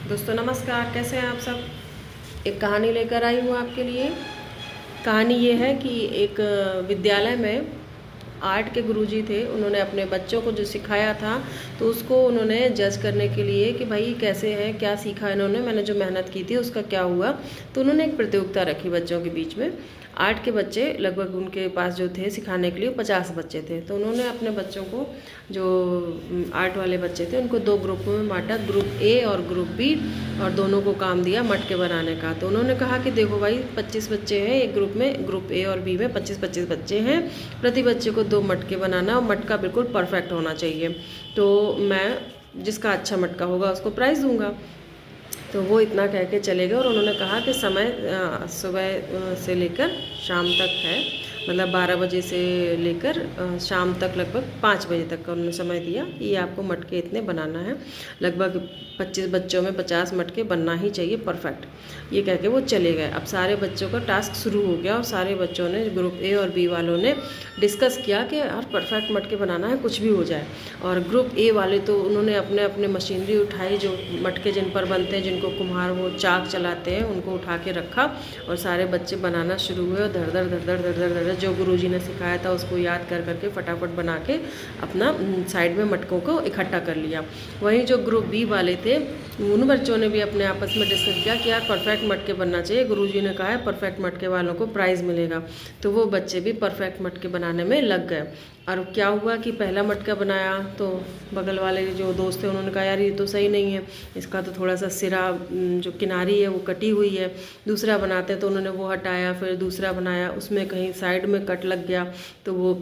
दोस्तों नमस्कार, कैसे हैं आप सब। एक कहानी लेकर आई हूँ आपके लिए। कहानी ये है कि एक विद्यालय में आर्ट के गुरुजी थे। उन्होंने अपने बच्चों को जो सिखाया था तो उसको उन्होंने जज करने के लिए कि भाई कैसे है, क्या सीखा इन्होंने, मैंने जो मेहनत की थी उसका क्या हुआ। तो उन्होंने एक प्रतियोगिता रखी बच्चों के बीच में। आर्ट के बच्चे लगभग उनके पास जो थे सिखाने के लिए 50 बच्चे थे। तो उन्होंने अपने बच्चों को, जो आर्ट वाले बच्चे थे, उनको दो ग्रुपों में बांटा, ग्रुप ए और ग्रुप बी, और दोनों को काम दिया मटके बनाने का। तो उन्होंने कहा कि देखो भाई 25 बच्चे हैं एक ग्रुप में, ग्रुप ए और बी में 25-25 बच्चे हैं, प्रति बच्चे को 2 मटके बनाना और मटका बिल्कुल परफेक्ट होना चाहिए। तो मैं जिसका अच्छा मटका होगा उसको प्राइज़ दूंगा। तो वो इतना कह के चले गए और उन्होंने कहा कि समय सुबह से लेकर शाम तक है, मतलब 12 बजे से लेकर शाम तक लगभग 5 बजे तक का उन्होंने समय दिया कि ये आपको मटके इतने बनाना है। लगभग 25 बच्चों में 50 मटके बनना ही चाहिए परफेक्ट। ये कह के वो चले गए। अब सारे बच्चों का टास्क शुरू हो गया और सारे बच्चों ने, ग्रुप ए और बी वालों ने डिस्कस किया कि यार परफेक्ट मटके बनाना है, कुछ भी हो जाए। और ग्रुप ए वाले तो उन्होंने अपने अपने मशीनरी उठाई, जो मटके जिन पर बनते हैं, जिनको कुम्हार वो चाक चलाते हैं, उनको उठा के रखा और सारे बच्चे बनाना शुरू हुए। और धड़ धड़ धड़ धड़ धड़ धड़ जो गुरुजी ने सिखाया था उसको याद कर करके फटाफट बना के अपना साइड में मटकों को इकट्ठा कर लिया। वहीं जो ग्रुप बी वाले थे उन बच्चों ने भी अपने आपस में डिस्कस किया कि यार परफेक्ट मटके बनना चाहिए, गुरुजी ने कहा है परफेक्ट मटके वालों को प्राइज़ मिलेगा। तो वो बच्चे भी परफेक्ट मटके बनाने में लग गए। और क्या हुआ कि पहला मटका बनाया तो बगल वाले जो दोस्त थे उन्होंने कहा यार ये तो सही नहीं है, इसका तो थोड़ा सा सिरा, जो किनारी है वो कटी हुई है। दूसरा बनाते हैं तो उन्होंने वो हटाया, फिर दूसरा बनाया, उसमें कहीं साइड में कट लग गया। तो वो,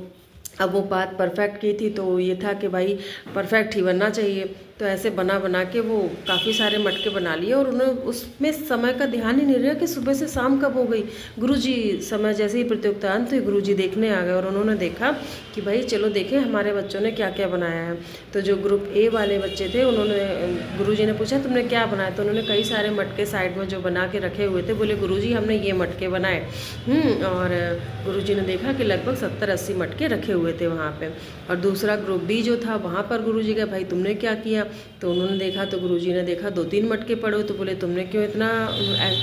अब वो बात परफेक्ट की थी तो ये था कि भाई परफेक्ट ही बनना चाहिए। तो ऐसे बना बना के वो काफ़ी सारे मटके बना लिए और उन्हें उसमें समय का ध्यान ही नहीं रहा कि सुबह से शाम कब हो गई। गुरुजी समय जैसे ही प्रतियोगिता अंत हुई, गुरुजी देखने आ गए और उन्होंने देखा कि भाई चलो देखें हमारे बच्चों ने क्या क्या बनाया है। तो जो ग्रुप ए वाले बच्चे थे उन्होंने, गुरुजी ने पूछा तुमने क्या बनाया। तो उन्होंने कई सारे मटके साइड में जो बना के रखे हुए थे, बोले गुरुजी हमने ये मटके बनाए। और गुरुजी ने देखा कि लगभग 70-80 मटके रखे हुए थे वहाँ पे। और दूसरा ग्रुप बी जो था वहाँ पर गुरुजी का भाई तुमने क्या किया। तो उन्होंने देखा तो गुरुजी ने देखा 2-3 मटके पड़े, तो बोले तुमने क्यों इतना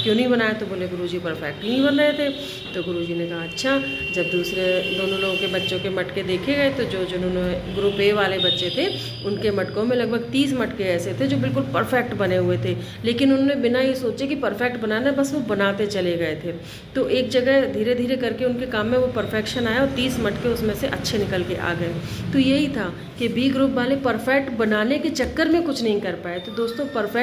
क्यों नहीं बनाया। तो बोले गुरुजी परफेक्ट नहीं बन रहे थे। तो गुरुजी ने कहा अच्छा। जब दूसरे दोनों लोगों के बच्चों के मटके देखे गए तो जो जिन्होंने ग्रुप ए वाले बच्चे थे उनके मटकों में लगभग 30 मटके ऐसे थे जो बिल्कुल परफेक्ट बने हुए थे, लेकिन उन्होंने बिना ये सोचे कि परफेक्ट बनाना, बस वो बनाते चले गए थे। तो एक जगह धीरे धीरे करके उनके काम में वो परफेक्शन आया और 30 मटके उसमें से अच्छे निकल के आ गए। तो यही था कि बी ग्रुप वाले परफेक्ट बनाने के चक्कर में कुछ नहीं कर पाए। तो दोस्तों परफेक्ट